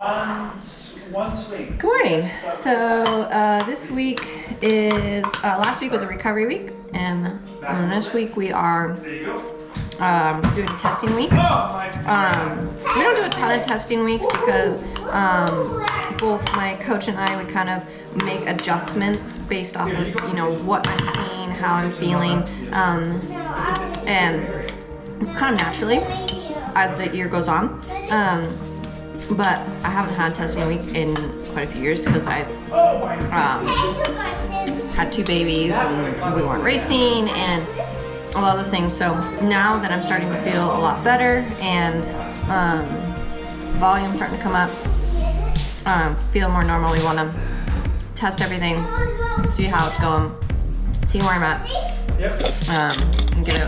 Good morning. So this week is, last week was a recovery week, and this week we are doing a testing week. We don't do a ton of testing weeks because both my coach and I, we kind of make adjustments based off of, you know, what I'm seeing, how I'm feeling, and kind of naturally as the year goes on. But I haven't had testing week in quite a few years because I've had two babies and we weren't racing and a lot of those things. So now that I'm starting to feel a lot better and volume starting to come up, feel more normal, we want to test everything, see how it's going, see where I'm at, and get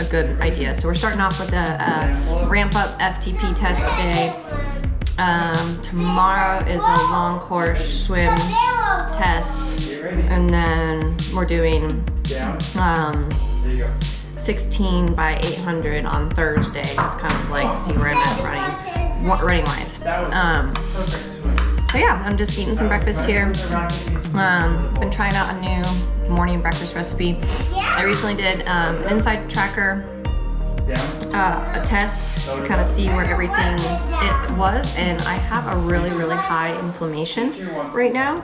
a good idea. So we're starting off with a ramp up FTP test today. Tomorrow is a long course swim test, and then we're doing 16 by 800 on Thursday. It's kind of like see where I'm at running wise. So yeah, I'm just eating some breakfast here. Been trying out a new morning breakfast recipe. I recently did an inside tracker a test to kind of see where everything it was, and I have a really high inflammation right now,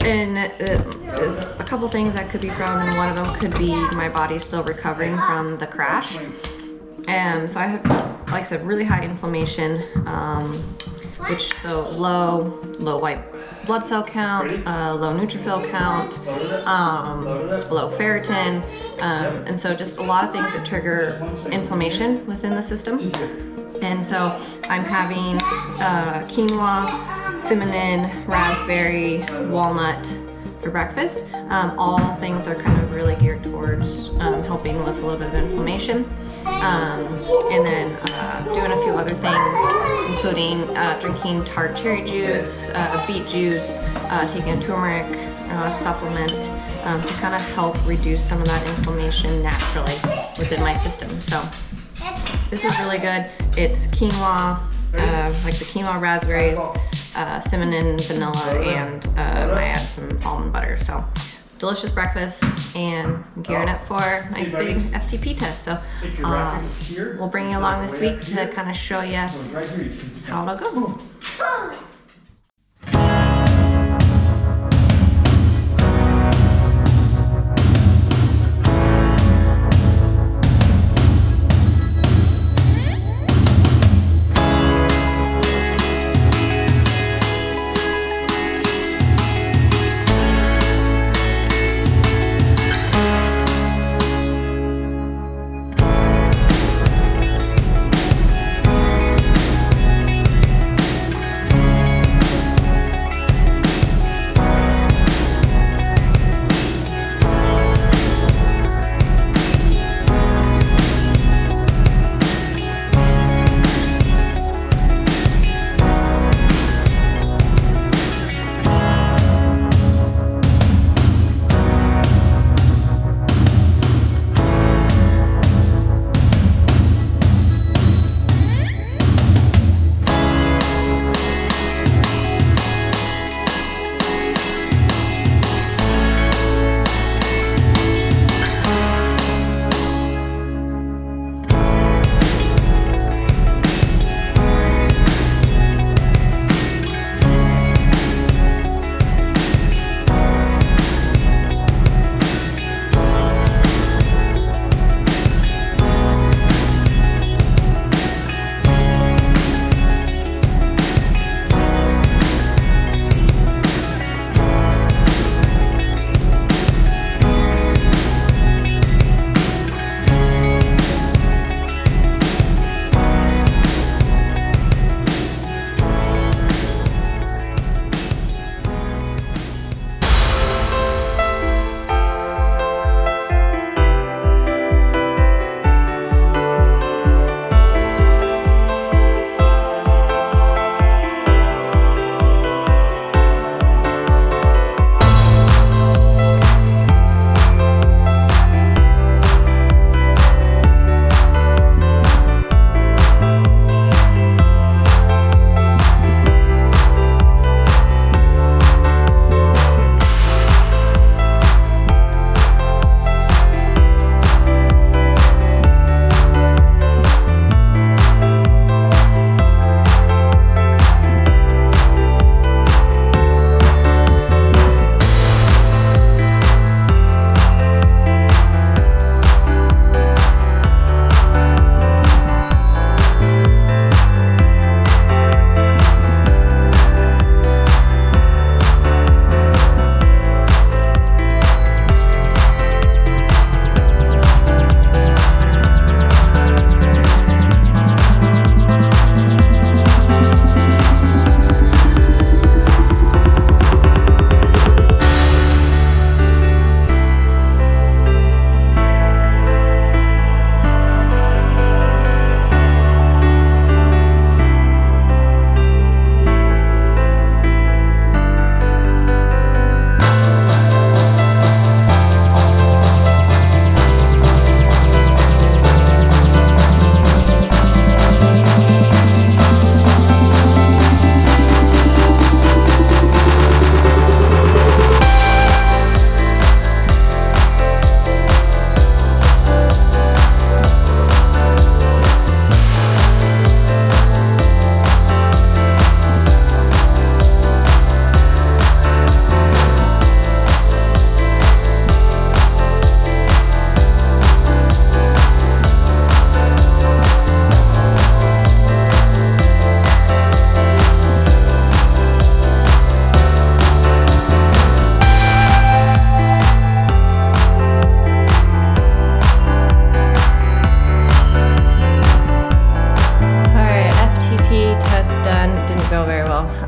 and there's a couple things that could be from, and one of them could be my body still recovering from the crash. So I had, like I said, really high inflammation, which so low white blood cell count, low neutrophil count, low ferritin, and so just a lot of things that trigger inflammation within the system. And so I'm having quinoa, cinnamon, raspberry, walnut for breakfast. All things are kind of really geared towards helping with a little bit of inflammation. And then doing a few other things, including drinking tart cherry juice, beet juice, taking a turmeric supplement to kind of help reduce some of that inflammation naturally within my system. So this is really good. It's quinoa, like the quinoa, raspberries, cinnamon, vanilla, and I add some almond butter. So delicious breakfast, and gearing up for a nice big FTP test. So we'll bring you along this week to kind of show you how it all goes.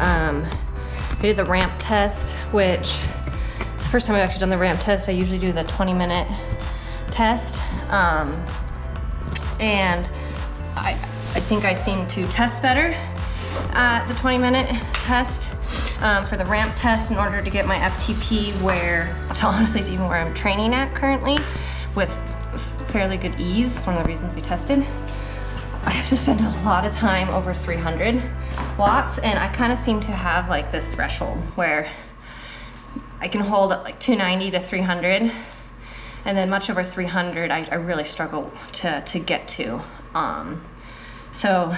I did the ramp test, which it's the first time I've actually done the ramp test. I usually do the 20-minute test. And I think I seem to test better at the 20-minute test. For the ramp test, in order to get my FTP honestly, it's even where I'm training at currently with fairly good ease. It's one of the reasons we tested. I have to spend a lot of time over 300 watts, and I kind of seem to have like this threshold where I can hold at like 290 to 300, and then much over 300 I really struggle to get to. So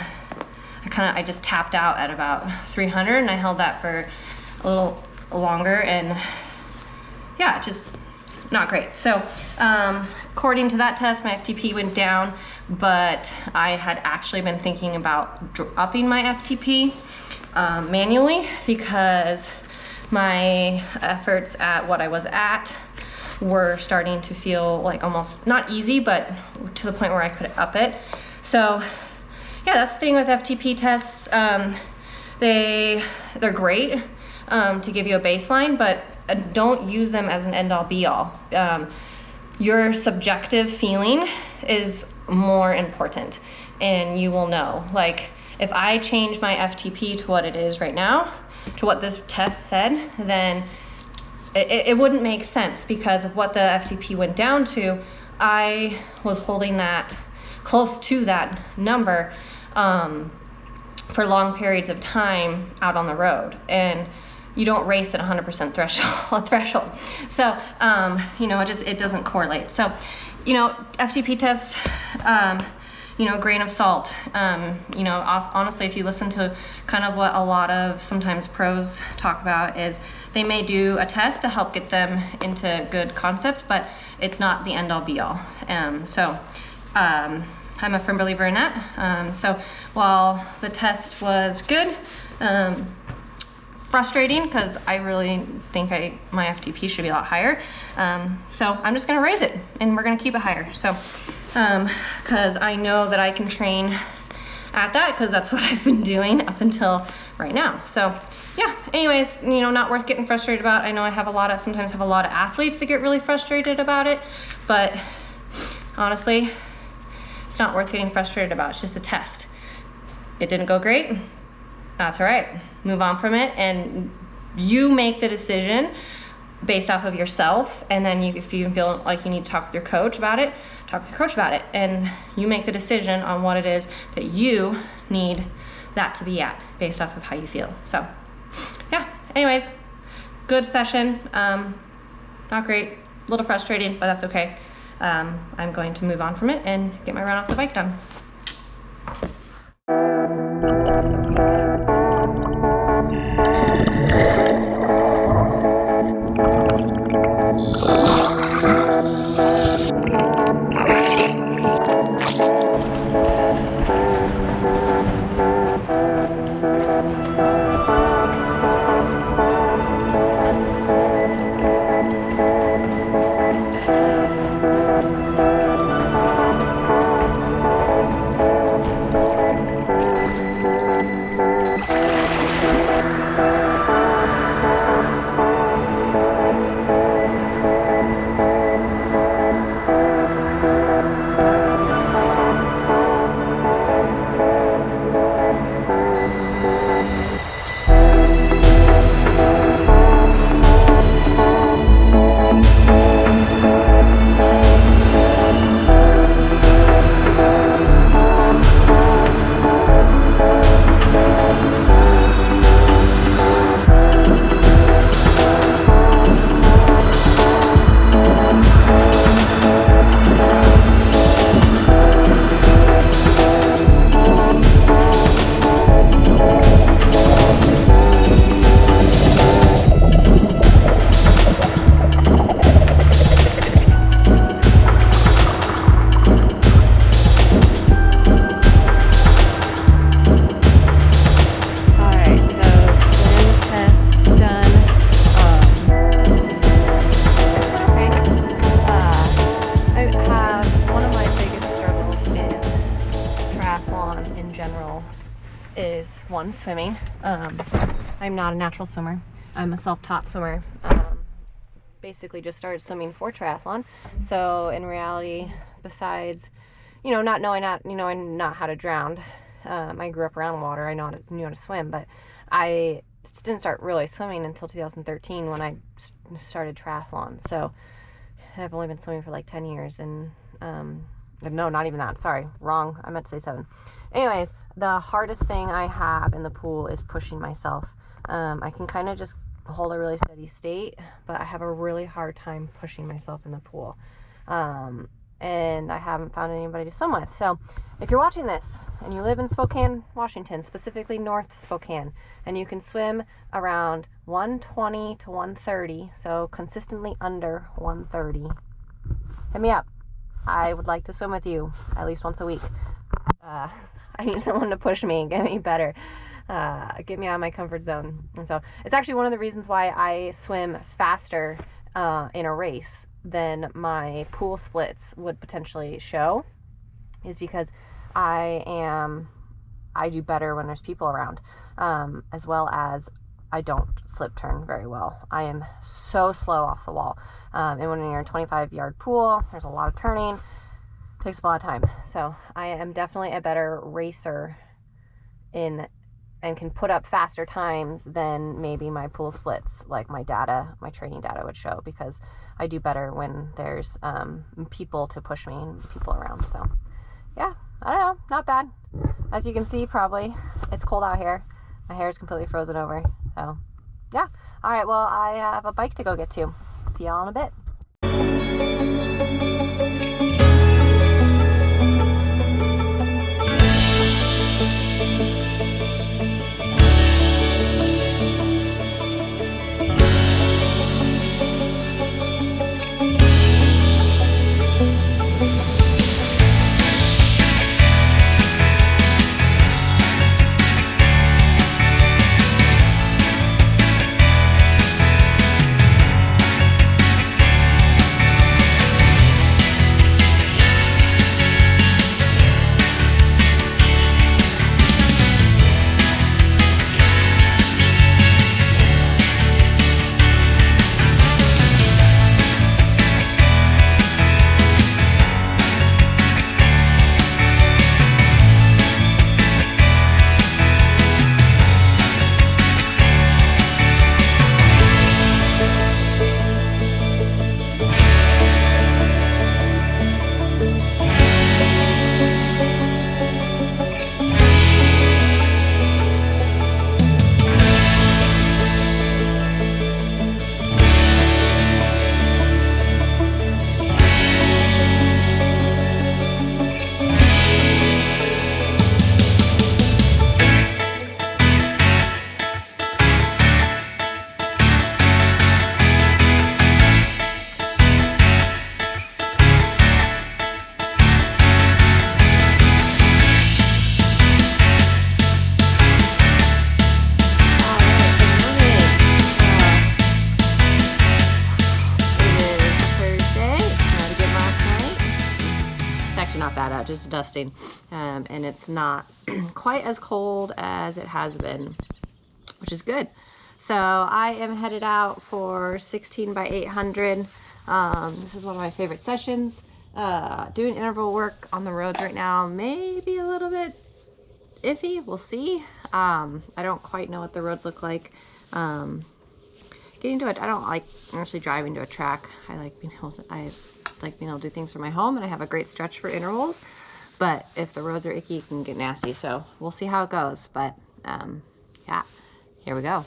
I just tapped out at about 300, and I held that for a little longer, and yeah, just not great. So according to that test, my FTP went down, but I had actually been thinking about upping my FTP manually, because my efforts at what I was at were starting to feel like almost not easy, but to the point where I could up it. So yeah, that's the thing with FTP tests. They're great to give you a baseline, but don't use them as an end-all be-all. Your subjective feeling is more important, and you will know. Like, if I change my FTP to what it is right now, to what this test said, then it wouldn't make sense, because of what the FTP went down to. I was holding that close to that number for long periods of time out on the road, and you don't race at 100% threshold. So it doesn't correlate. So FTP test, grain of salt. Honestly, if you listen to kind of what a lot of sometimes pros talk about, is they may do a test to help get them into good concept, but it's not the end all be all. I'm a firm believer in that. So while the test was good, frustrating, because I really think my FTP should be a lot higher. So I'm just gonna raise it, and we're gonna keep it higher. So, because I know that I can train at that, because that's what I've been doing up until right now. So yeah, anyways, not worth getting frustrated about. I know I sometimes have a lot of athletes that get really frustrated about it, but honestly, it's not worth getting frustrated about. It's just a test. It didn't go great. That's all right. Move on from it, and you make the decision based off of yourself. And then if you feel like you need to talk with your coach about it, talk with your coach about it, and you make the decision on what it is that you need that to be at based off of how you feel. So yeah, anyways, good session. Not great, a little frustrating, but that's okay. I'm going to move on from it and get my run off the bike done. Swimming. I I'm not a natural swimmer. I'm a self-taught swimmer. Basically just started swimming for triathlon. So in reality, besides, not knowing not how to drown, I grew up around water. I knew how to swim, but I didn't start really swimming until 2013 when I started triathlon. So I've only been swimming for like 10 years, and no, not even that. Sorry, wrong. I meant to say 7. Anyways, the hardest thing I have in the pool is pushing myself. I can kind of just hold a really steady state, but I have a really hard time pushing myself in the pool. And I haven't found anybody to swim with. So if you're watching this and you live in Spokane, Washington, specifically North Spokane, and you can swim around 120 to 130, so consistently under 130, hit me up. I would like to swim with you at least once a week. I need someone to push me, get me better, get me out of my comfort zone. And so it's actually one of the reasons why I swim faster in a race than my pool splits would potentially show, is because I do better when there's people around, as well as I don't flip turn very well. I am so slow off the wall. And when you're in a 25-yard pool, there's a lot of turning. It takes a lot of time. So I am definitely a better racer and can put up faster times than maybe my pool splits, like my training data would show, because I do better when there's people to push me and people around. So yeah, I don't know, not bad. As you can see, probably it's cold out here. My hair is completely frozen over. So yeah. All right, well, I have a bike to go get to. See y'all in a bit. Not bad out, just dusting, and it's not quite as cold as it has been, which is good. So I am headed out for 16 by 800. This is one of my favorite sessions. Doing interval work on the roads right now, maybe a little bit iffy, we'll see. I don't quite know what the roads look like. I don't like actually driving to a track. I like being able to do things from my home, and I have a great stretch for intervals. But if the roads are icky, it can get nasty. So we'll see how it goes. But yeah, here we go.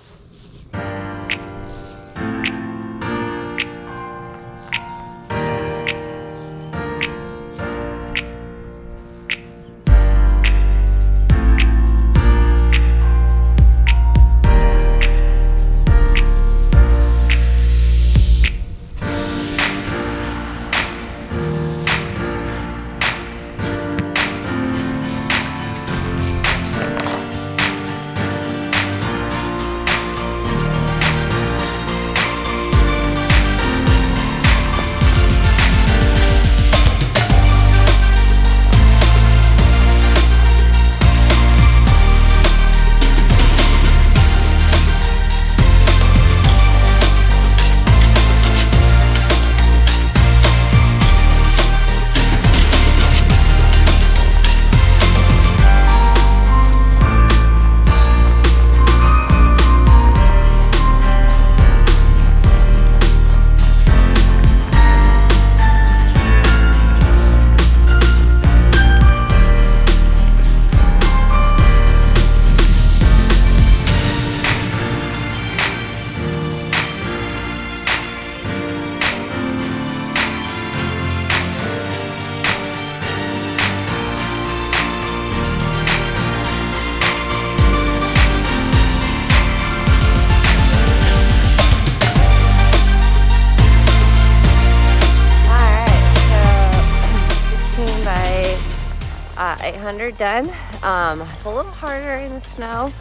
800 done. It's a little harder in the snow.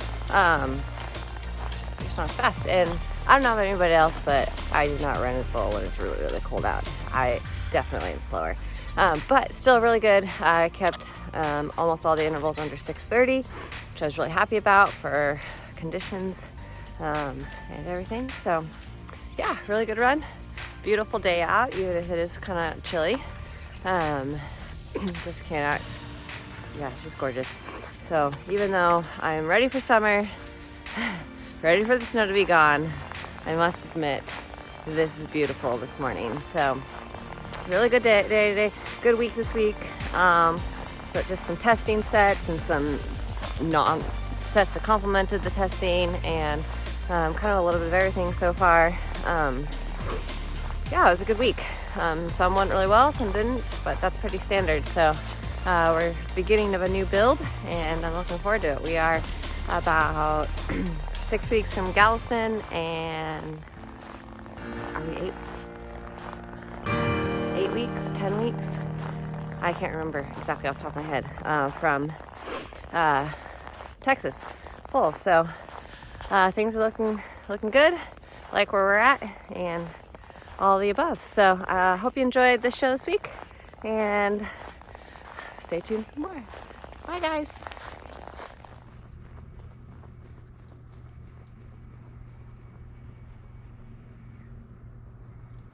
It's not as fast, and I don't know about anybody else, but I do not run as well when it's really, really cold out. I definitely am slower, but still really good. I kept almost all the intervals under 6:30, which I was really happy about for conditions and everything. So yeah, really good run. Beautiful day out, even if it is kind of chilly. This cannot, yeah, it's just gorgeous. So even though I'm ready for summer, ready for the snow to be gone, I must admit this is beautiful this morning. So really good day today, good week this week. So just some testing sets and some sets that complemented the testing, and kind of a little bit of everything so far. Yeah, it was a good week. Some went really well, some didn't, but that's pretty standard. So we're at the beginning of a new build, and I'm looking forward to it. We are about 6 weeks from Galveston, and are we 8 weeks, 10 weeks? I can't remember exactly off the top of my head, from Texas full. So things are looking good, like where we're at, and all the above. So I hope you enjoyed this show this week, and stay tuned for more. Bye guys.